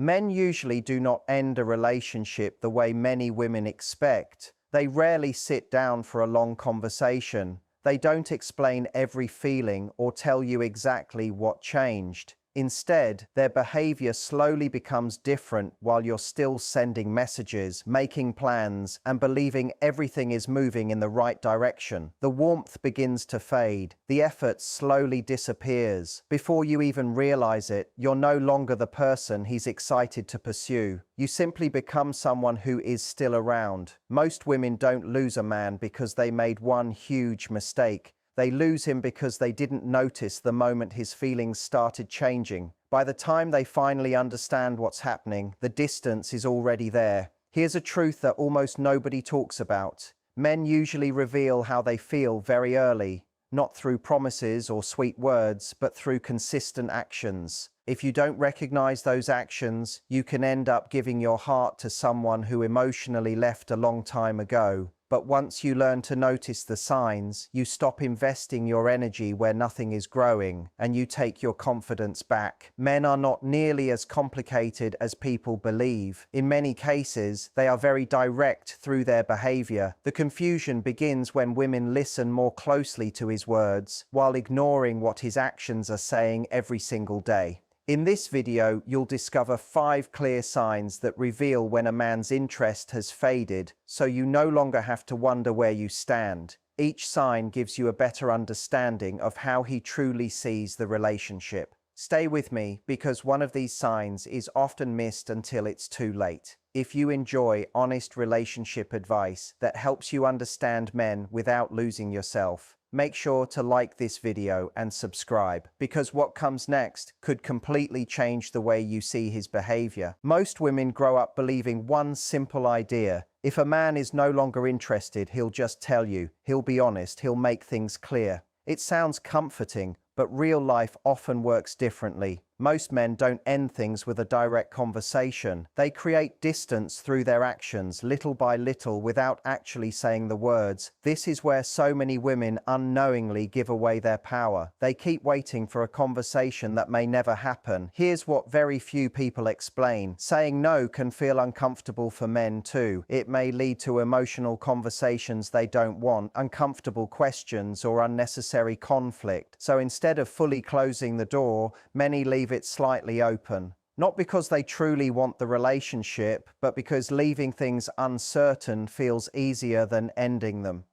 Men usually do not end a relationship the way many women expect. They rarely sit down for a long conversation. They don't explain every feeling or tell you exactly what changed. Instead, their behavior slowly becomes different while you're still sending messages, making plans, and believing everything is moving in the right direction. The warmth begins to fade. The effort slowly disappears. Before you even realize it, you're no longer the person he's excited to pursue. You simply become someone who is still around. Most women don't lose a man because they made one huge mistake. They lose him because they didn't notice the moment his feelings started changing. By the time they finally understand what's happening, the distance is already there. Here's a truth that almost nobody talks about. Men usually reveal how they feel very early, not through promises or sweet words, but through consistent actions. If you don't recognize those actions, you can end up giving your heart to someone who emotionally left a long time ago. But once you learn to notice the signs, you stop investing your energy where nothing is growing, and you take your confidence back. Men are not nearly as complicated as people believe. In many cases, they are very direct through their behavior. The confusion begins when women listen more closely to his words, while ignoring what his actions are saying every single day. In this video, you'll discover 5 clear signs that reveal when a man's interest has faded, so you no longer have to wonder where you stand. Each sign gives you a better understanding of how he truly sees the relationship. Stay with me, because one of these signs is often missed until it's too late. If you enjoy honest relationship advice that helps you understand men without losing yourself, make sure to like this video and subscribe, because what comes next could completely change the way you see his behavior. Most women grow up believing one simple idea: if a man is no longer interested, he'll just tell you, he'll be honest, he'll make things clear. It sounds comforting, but real life often works differently. Most men don't end things with a direct conversation. They create distance through their actions, little by little, without actually saying the words. This is where so many women unknowingly give away their power. They keep waiting for a conversation that may never happen. Here's what very few people explain. Saying no can feel uncomfortable for men too. It may lead to emotional conversations they don't want, uncomfortable questions, or unnecessary conflict. So instead of fully closing the door, many leave it slightly open. Not because they truly want the relationship, but because leaving things uncertain feels easier than ending them.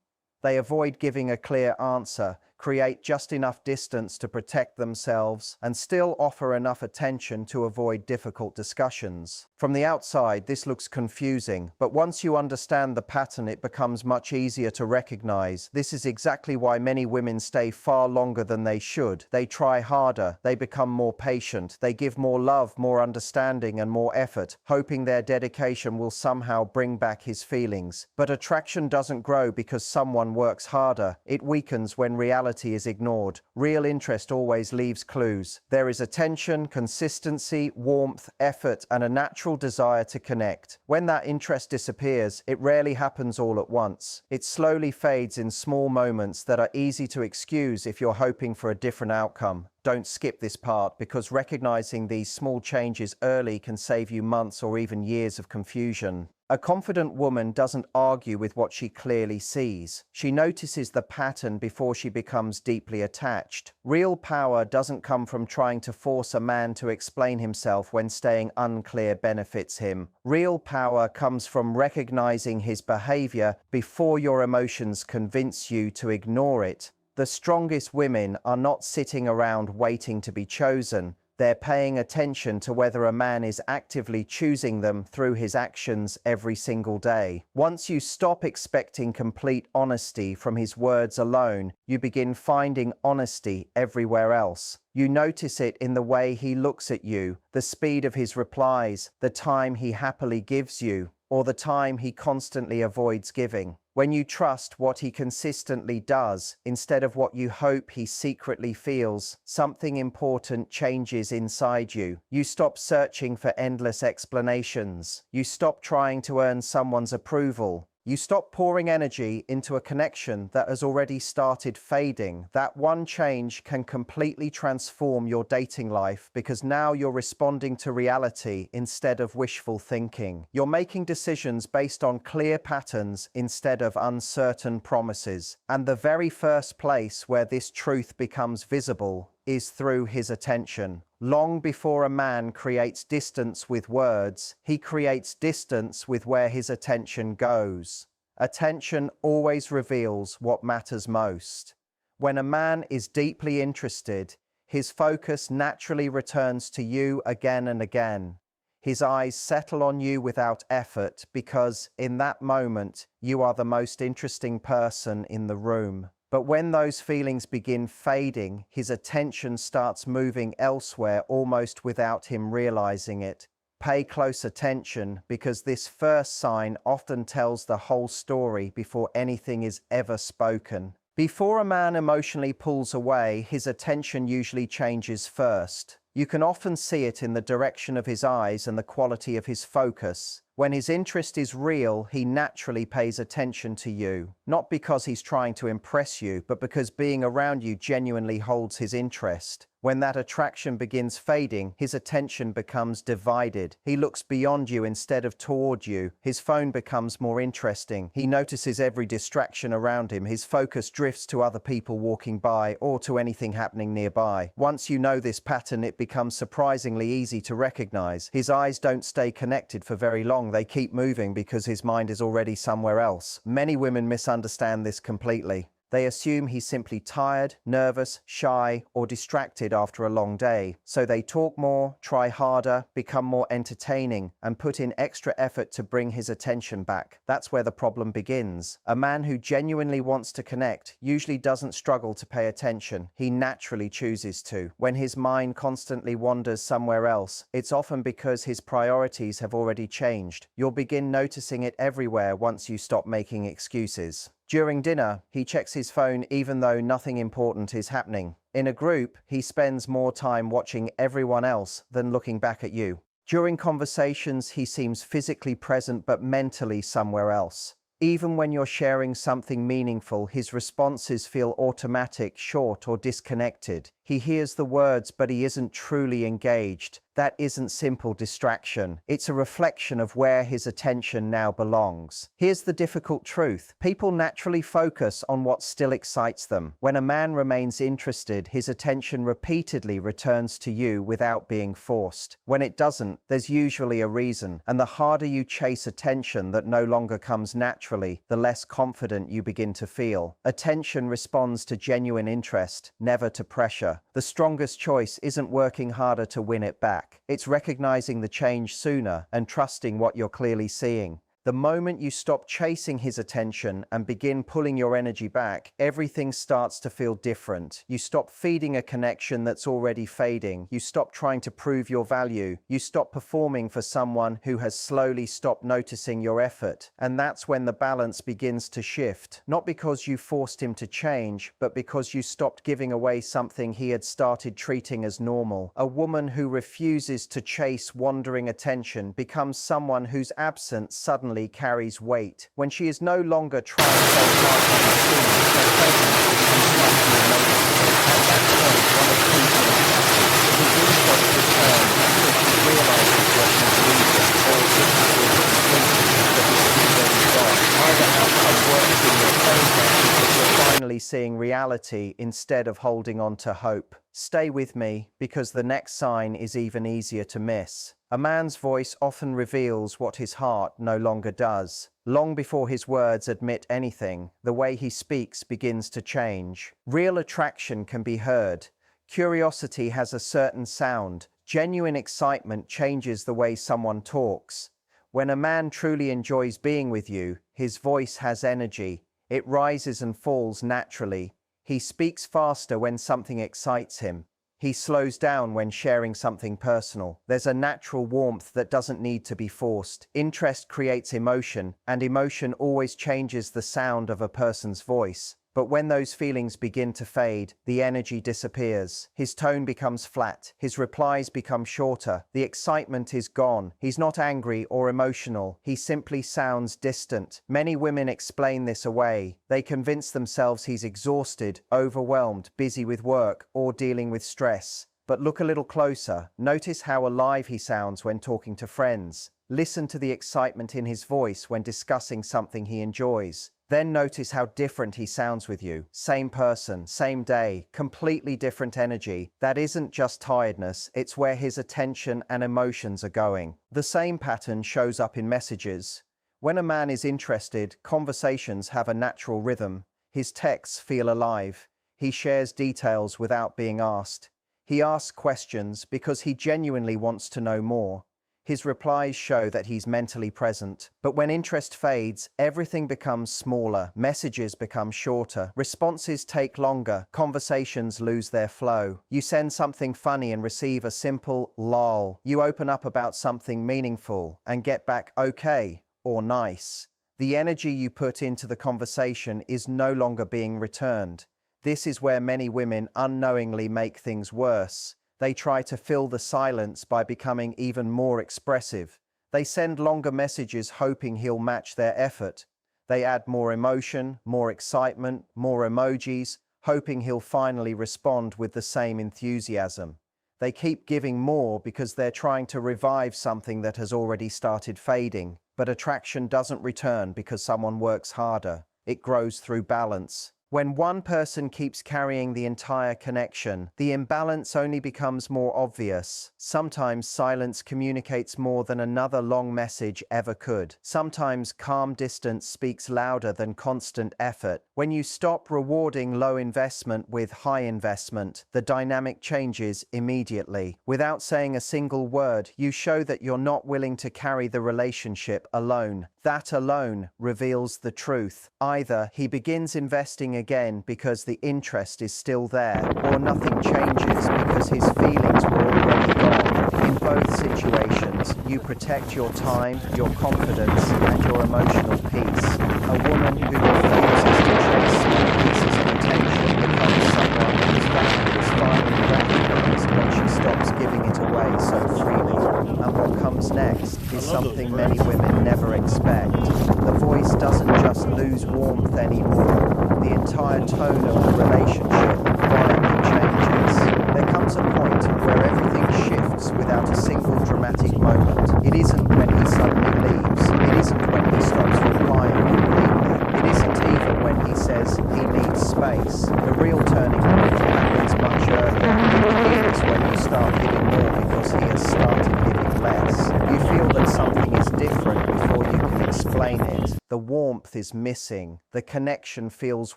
They avoid giving a clear answer, create just enough distance to protect themselves, and still offer enough attention to avoid difficult discussions. From the outside, this looks confusing, but once you understand the pattern, it becomes much easier to recognize. This is exactly why many women stay far longer than they should. They try harder, they become more patient, they give more love, more understanding, and more effort, hoping their dedication will somehow bring back his feelings. But attraction doesn't grow because someone works harder. It weakens when reality is ignored. Real interest always leaves clues. There is attention, consistency, warmth, effort, and a natural desire to connect. When that interest disappears, it rarely happens all at once. It slowly fades in small moments that are easy to excuse if you're hoping for a different outcome. Don't skip this part, because recognizing these small changes early can save you months or even years of confusion. A confident woman doesn't argue with what she clearly sees. She notices the pattern before she becomes deeply attached. Real power doesn't come from trying to force a man to explain himself when staying unclear benefits him. Real power comes from recognizing his behavior before your emotions convince you to ignore it. The strongest women are not sitting around waiting to be chosen. They're paying attention to whether a man is actively choosing them through his actions every single day. Once you stop expecting complete honesty from his words alone, you begin finding honesty everywhere else. You notice it in the way he looks at you, the speed of his replies, the time he happily gives you, or the time he constantly avoids giving. When you trust what he consistently does instead of what you hope he secretly feels, something important changes inside you. You stop searching for endless explanations. You stop trying to earn someone's approval. You stop pouring energy into a connection that has already started fading. That one change can completely transform your dating life because now you're responding to reality instead of wishful thinking. You're making decisions based on clear patterns instead of uncertain promises. And the very first place where this truth becomes visible is through his attention. Long before a man creates distance with words, he creates distance with where his attention goes. Attention always reveals what matters most. When a man is deeply interested, his focus naturally returns to you again and again. His eyes settle on you without effort because, in that moment, you are the most interesting person in the room. But when those feelings begin fading, his attention starts moving elsewhere almost without him realizing it. Pay close attention because this first sign often tells the whole story before anything is ever spoken. Before a man emotionally pulls away, his attention usually changes first. You can often see it in the direction of his eyes and the quality of his focus. When his interest is real, he naturally pays attention to you. Not because he's trying to impress you, but because being around you genuinely holds his interest. When that attraction begins fading, his attention becomes divided. He looks beyond you instead of toward you. His phone becomes more interesting. He notices every distraction around him. His focus drifts to other people walking by or to anything happening nearby. Once you know this pattern, it becomes surprisingly easy to recognize. His eyes don't stay connected for very long. They keep moving because his mind is already somewhere else. Many women misunderstand this completely. They assume he's simply tired, nervous, shy, or distracted after a long day. So they talk more, try harder, become more entertaining, and put in extra effort to bring his attention back. That's where the problem begins. A man who genuinely wants to connect usually doesn't struggle to pay attention. He naturally chooses to. When his mind constantly wanders somewhere else, it's often because his priorities have already changed. You'll begin noticing it everywhere once you stop making excuses. During dinner, he checks his phone even though nothing important is happening. In a group, he spends more time watching everyone else than looking back at you. During conversations, he seems physically present but mentally somewhere else. Even when you're sharing something meaningful, his responses feel automatic, short, or disconnected. He hears the words, but he isn't truly engaged. That isn't simple distraction. It's a reflection of where his attention now belongs. Here's the difficult truth. People naturally focus on what still excites them. When a man remains interested, his attention repeatedly returns to you without being forced. When it doesn't, there's usually a reason. And the harder you chase attention that no longer comes naturally, the less confident you begin to feel. Attention responds to genuine interest, never to pressure. The strongest choice isn't working harder to win it back. It's recognizing the change sooner and trusting what you're clearly seeing. The moment you stop chasing his attention and begin pulling your energy back, everything starts to feel different. You stop feeding a connection that's already fading. You stop trying to prove your value. You stop performing for someone who has slowly stopped noticing your effort. And that's when the balance begins to shift. Not because you forced him to change, but because you stopped giving away something he had started treating as normal. A woman who refuses to chase wandering attention becomes someone whose absence suddenly carries weight. When she is no longer trying so hard to be seen, her presence becomes much more noticeable. At that point, one of two things happens. His interest returns because he realizes what he's losing, or it disappears completely, but his already gone. Either outcome works in your favor because you're finally seeing reality instead of holding on to hope. Stay with me, because the next sign is even easier to miss. A man's voice often reveals what his heart no longer does. Long before his words admit anything, the way he speaks begins to change. Real attraction can be heard. Curiosity has a certain sound. Genuine excitement changes the way someone talks. When a man truly enjoys being with you, his voice has energy. It rises and falls naturally. He speaks faster when something excites him. He slows down when sharing something personal. There's a natural warmth that doesn't need to be forced. Interest creates emotion, and emotion always changes the sound of a person's voice. But when those feelings begin to fade, the energy disappears. His tone becomes flat. His replies become shorter. The excitement is gone. He's not angry or emotional. He simply sounds distant. Many women explain this away. They convince themselves he's exhausted, overwhelmed, busy with work, or dealing with stress. But look a little closer. Notice how alive he sounds when talking to friends. Listen to the excitement in his voice when discussing something he enjoys. Then notice how different he sounds with you. Same person, same day, completely different energy. That isn't just tiredness, it's where his attention and emotions are going. The same pattern shows up in messages. When a man is interested, conversations have a natural rhythm. His texts feel alive. He shares details without being asked. He asks questions because he genuinely wants to know more. His replies show that he's mentally present. But when interest fades, everything becomes smaller, messages become shorter, responses take longer, conversations lose their flow. You send something funny and receive a simple lol. You open up about something meaningful and get back okay or nice. The energy you put into the conversation is no longer being returned. This is where many women unknowingly make things worse. They try to fill the silence by becoming even more expressive. They send longer messages hoping he'll match their effort. They add more emotion, more excitement, more emojis, hoping he'll finally respond with the same enthusiasm. They keep giving more because they're trying to revive something that has already started fading. But attraction doesn't return because someone works harder. It grows through balance. When one person keeps carrying the entire connection, the imbalance only becomes more obvious. Sometimes silence communicates more than another long message ever could. Sometimes calm distance speaks louder than constant effort. When you stop rewarding low investment with high investment, the dynamic changes immediately. Without saying a single word, you show that you're not willing to carry the relationship alone. That alone reveals the truth. Either he begins investing again because the interest is still there, or nothing changes because his feelings were already gone. In both situations, you protect your time, your confidence, and your emotional peace. A woman who refuses to chase small pieces of attention becomes someone whose value is finally recognized when she stops giving it away so freely. And what comes next is something many women never expect. The voice doesn't just lose warmth anymore. The entire tone of the relationship quietly changes. There comes a point where everything shifts without a single dramatic moment. It isn't when he suddenly leaves. It isn't when he stops replying completely. It isn't even when he says he needs space. The real turning point happens much earlier. It begins when you start giving more because he has started giving less. You feel that something is different before you can explain it. The warmth is missing. The connection feels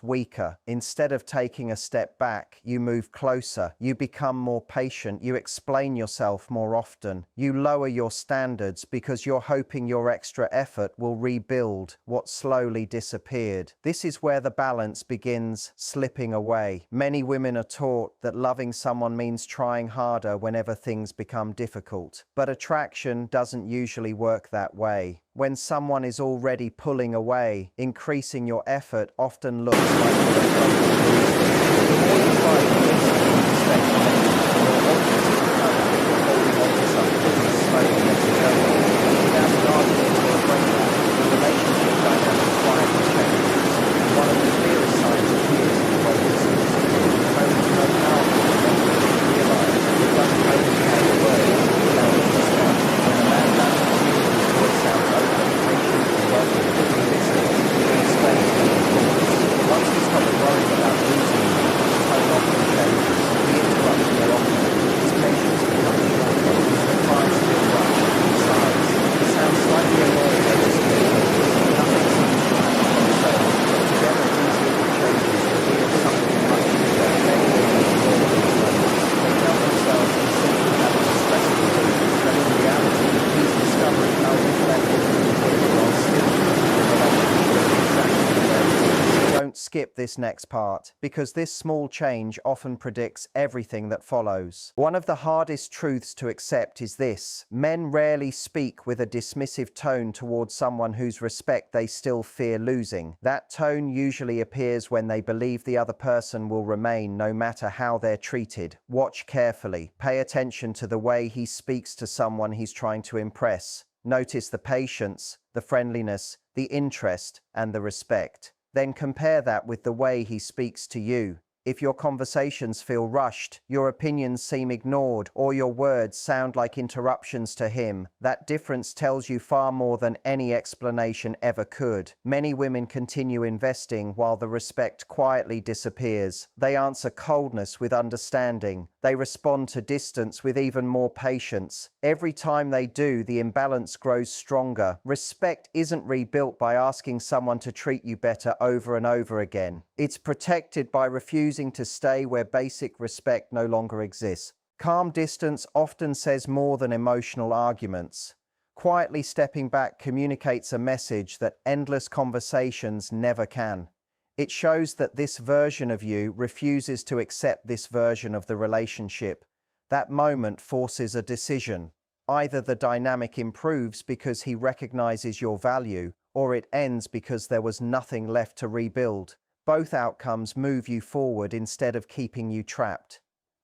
weaker. Instead of taking a step back, you move closer. You become more patient. You explain yourself more often. You lower your standards because you're hoping your extra effort will rebuild what slowly disappeared. This is where the balance begins slipping away. Many women are taught that loving someone means trying harder whenever things become difficult. But attraction doesn't usually work that way. When someone is already pulling away, increasing your effort often looks like you're the more you try to stay connected, the more obvious it becomes that you're holding on to something and slowly letting go. Without an argument or a breakup, the relationship dynamic quietly changes. One of the clearest signs appears in the way you speak. Tone is more powerful than many people realize. It doesn't only carry words, it carries respect. When a man matches you, his voice sounds open, patient, and welcome. He listens, he leaves space for his thoughts. Once he stops worrying about losing you, his tone often changes. skip this next part because this small change often predicts everything that follows. One of the hardest truths to accept is this: men rarely speak with a dismissive tone towards someone whose respect they still fear losing. That tone usually appears when they believe the other person will remain no matter how they're treated. Watch carefully. Pay attention to the way he speaks to someone he's trying to impress. Notice the patience, the friendliness, the interest, and the respect. Then compare that with the way he speaks to you. If your conversations feel rushed, your opinions seem ignored, or your words sound like interruptions to him, that difference tells you far more than any explanation ever could. Many women continue investing while the respect quietly disappears. They answer coldness with understanding. They respond to distance with even more patience. Every time they do, the imbalance grows stronger. Respect isn't rebuilt by asking someone to treat you better over and over again. It's protected by refusing to stay where basic respect no longer exists. Calm distance often says more than emotional arguments. Quietly stepping back communicates a message that endless conversations never can. It shows that this version of you refuses to accept this version of the relationship. That moment forces a decision. Either the dynamic improves because he recognizes your value, or it ends because there was nothing left to rebuild. Both outcomes move you forward instead of keeping you trapped.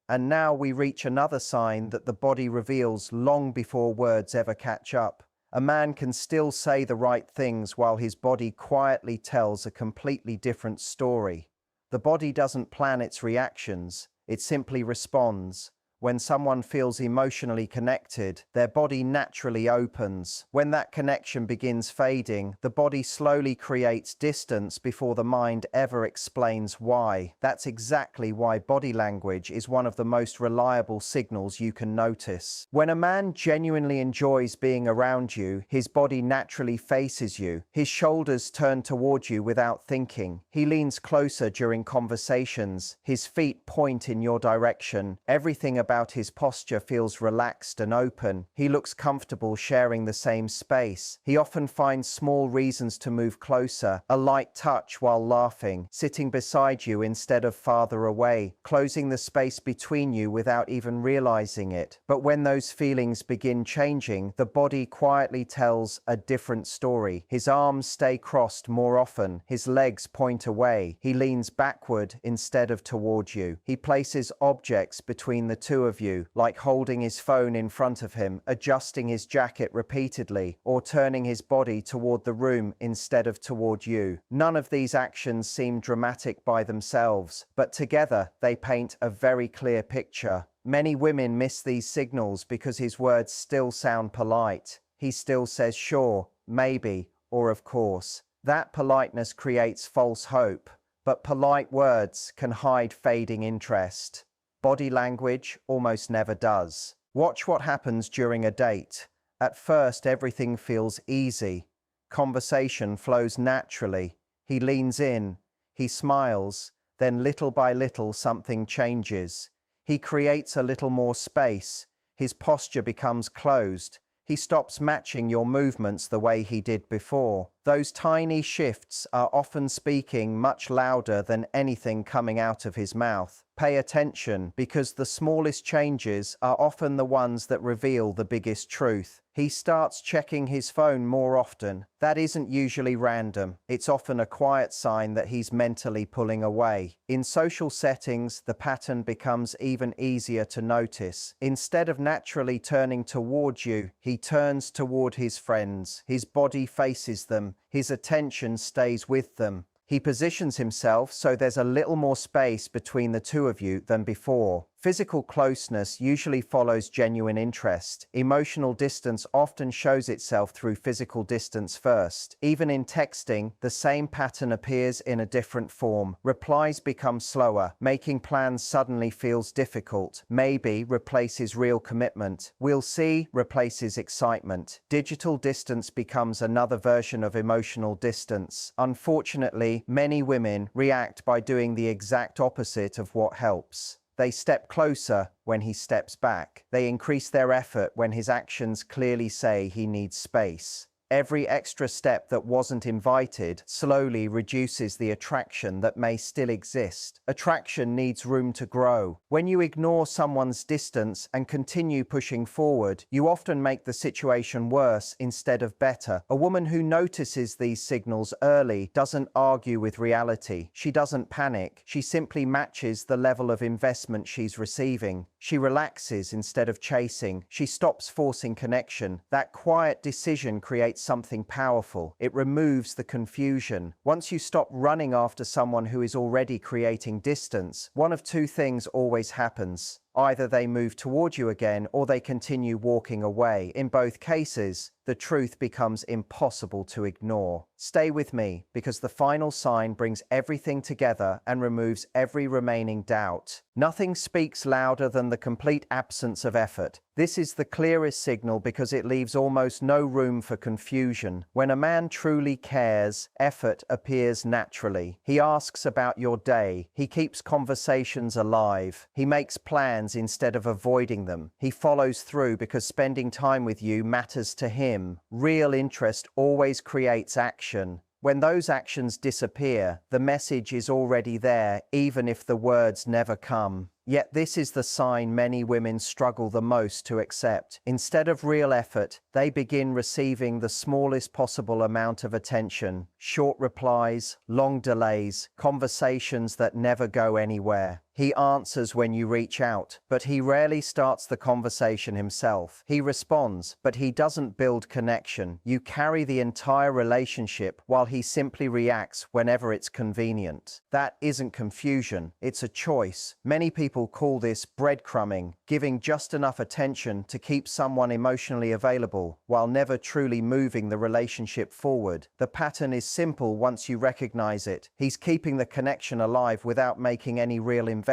And now we reach another sign that the body reveals long before words ever catch up. A man can still say the right things while his body quietly tells a completely different story. The body doesn't plan its reactions, it simply responds. When someone feels emotionally connected, their body naturally opens. When that connection begins fading, the body slowly creates distance before the mind ever explains why. That's exactly why body language is one of the most reliable signals you can notice. When a man genuinely enjoys being around you, his body naturally faces you. His shoulders turn toward you without thinking. He leans closer during conversations. His feet point in your direction. Everything about his posture feels relaxed and open. He looks comfortable sharing the same space. He often finds small reasons to move closer, a light touch while laughing, sitting beside you instead of farther away, closing the space between you without even realizing it. But when those feelings begin changing, the body quietly tells a different story. His arms stay crossed more often. His legs point away. He leans backward instead of toward you. He places objects between the two of you, like holding his phone in front of him, adjusting his jacket repeatedly, or turning his body toward the room instead of toward you. None of these actions seem dramatic by themselves, but together they paint a very clear picture. Many women miss these signals because his words still sound polite. He still says sure, maybe, or of course. That politeness creates false hope, but polite words can hide fading interest. Body language almost never does. Watch what happens during a date. At first, everything feels easy. Conversation flows naturally. He leans in. He smiles. Then little by little, something changes. He creates a little more space. His posture becomes closed. He stops matching your movements the way he did before. Those tiny shifts are often speaking much louder than anything coming out of his mouth. Pay attention, because the smallest changes are often the ones that reveal the biggest truth. He starts checking his phone more often. That isn't usually random. It's often a quiet sign that he's mentally pulling away. In social settings, the pattern becomes even easier to notice. Instead of naturally turning towards you, he turns toward his friends. His body faces them. His attention stays with them. He positions himself so there's a little more space between the two of you than before. Physical closeness usually follows genuine interest. Emotional distance often shows itself through physical distance first. Even in texting, the same pattern appears in a different form. Replies become slower. Making plans suddenly feels difficult. Maybe replaces real commitment. We'll see replaces excitement. Digital distance becomes another version of emotional distance. Unfortunately, many women react by doing the exact opposite of what helps. They step closer when he steps back. They increase their effort when his actions clearly say he needs space. Every extra step that wasn't invited slowly reduces the attraction that may still exist. Attraction needs room to grow. When you ignore someone's distance and continue pushing forward, you often make the situation worse instead of better. A woman who notices these signals early doesn't argue with reality. She doesn't panic. She simply matches the level of investment she's receiving. She relaxes instead of chasing. She stops forcing connection. That quiet decision creates something powerful. It removes the confusion. Once you stop running after someone who is already creating distance, one of two things always happens. Either they move toward you again or they continue walking away. In both cases, the truth becomes impossible to ignore. Stay with me, because the final sign brings everything together and removes every remaining doubt. Nothing speaks louder than the complete absence of effort. This is the clearest signal because it leaves almost no room for confusion. When a man truly cares, effort appears naturally. He asks about your day. He keeps conversations alive. He makes plans instead of avoiding them. He follows through because spending time with you matters to him. Real interest always creates action. When those actions disappear, the message is already there, even if the words never come. Yet this is the sign many women struggle the most to accept. Instead of real effort, they begin receiving the smallest possible amount of attention. Short replies, long delays, conversations that never go anywhere. He answers when you reach out, but he rarely starts the conversation himself. He responds, but he doesn't build connection. You carry the entire relationship while he simply reacts whenever it's convenient. That isn't confusion, it's a choice. Many people call this breadcrumbing, giving just enough attention to keep someone emotionally available while never truly moving the relationship forward. The pattern is simple once you recognize it. He's keeping the connection alive without making any real investment.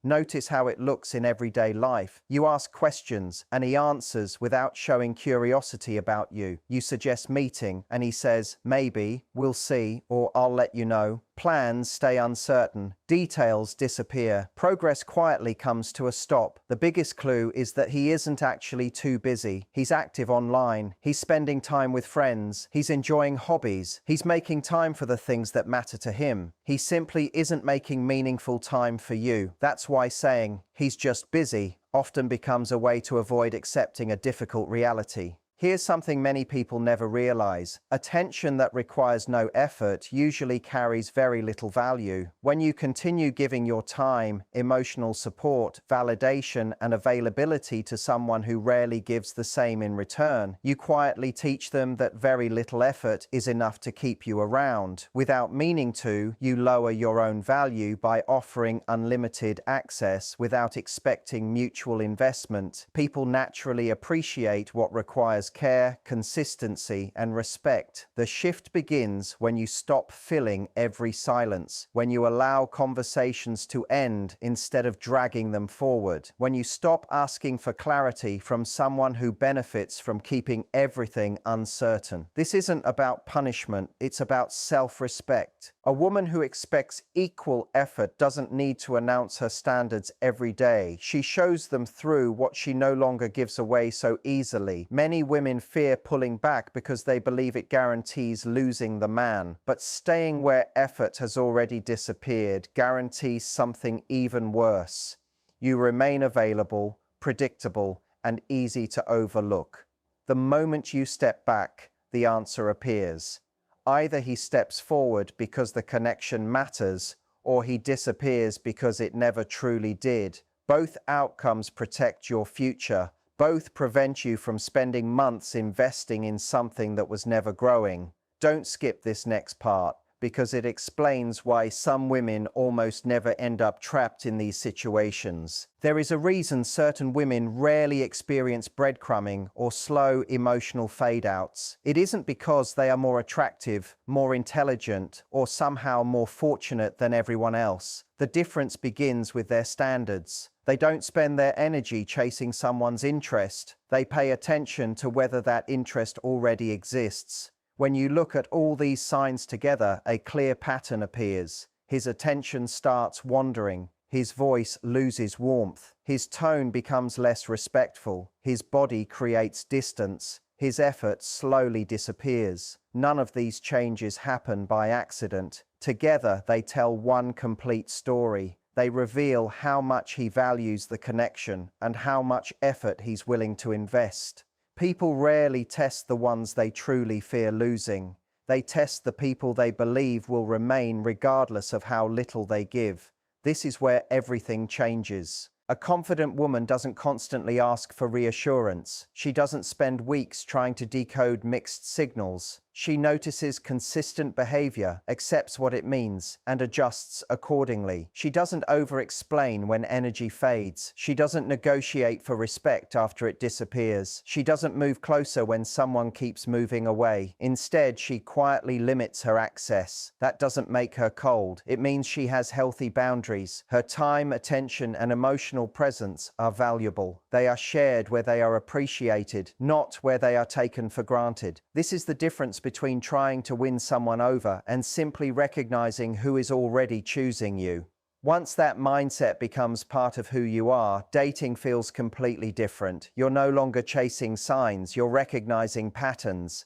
Notice how it looks in everyday life. You ask questions and he answers without showing curiosity about you. You suggest meeting and he says, maybe, we'll see, or I'll let you know. Plans stay uncertain. Details disappear. Progress quietly comes to a stop. The biggest clue is that he isn't actually too busy. He's active online. He's spending time with friends. He's enjoying hobbies. He's making time for the things that matter to him. He simply isn't making meaningful time for you. That's why saying, he's just busy, often becomes a way to avoid accepting a difficult reality. Here's something many people never realize. Attention that requires no effort usually carries very little value. When you continue giving your time, emotional support, validation, and availability to someone who rarely gives the same in return, you quietly teach them that very little effort is enough to keep you around. Without meaning to, you lower your own value by offering unlimited access without expecting mutual investment. People naturally appreciate what requires care, consistency, and respect. The shift begins when you stop filling every silence, when you allow conversations to end instead of dragging them forward, when you stop asking for clarity from someone who benefits from keeping everything uncertain. This isn't about punishment, it's about self-respect. A woman who expects equal effort doesn't need to announce her standards every day. She shows them through what she no longer gives away so easily. Many women fear pulling back because they believe it guarantees losing the man. But staying where effort has already disappeared guarantees something even worse. You remain available, predictable, and easy to overlook. The moment you step back, the answer appears. Either he steps forward because the connection matters, or he disappears because it never truly did. Both outcomes protect your future. Both prevent you from spending months investing in something that was never growing. Don't skip this next part, because it explains why some women almost never end up trapped in these situations. There is a reason certain women rarely experience breadcrumbing or slow emotional fade-outs. It isn't because they are more attractive, more intelligent, or somehow more fortunate than everyone else. The difference begins with their standards. They don't spend their energy chasing someone's interest. They pay attention to whether that interest already exists. When you look at all these signs together, a clear pattern appears. His attention starts wandering. His voice loses warmth. His tone becomes less respectful. His body creates distance. his effort slowly disappears. None of these changes happen by accident. Together, they tell one complete story. They reveal how much he values the connection and how much effort he's willing to invest. People rarely test the ones they truly fear losing. They test the people they believe will remain regardless of how little they give. This is where everything changes. A confident woman doesn't constantly ask for reassurance. She doesn't spend weeks trying to decode mixed signals. She notices consistent behavior, accepts what it means, and adjusts accordingly. She doesn't over-explain when energy fades. She doesn't negotiate for respect after it disappears. She doesn't move closer when someone keeps moving away. Instead, she quietly limits her access. That doesn't make her cold. It means she has healthy boundaries. Her time, attention, and emotional presence are valuable. They are shared where they are appreciated, not where they are taken for granted. This is the difference between trying to win someone over and simply recognizing who is already choosing you. Once that mindset becomes part of who you are, dating feels completely different. You're no longer chasing signs, you're recognizing patterns.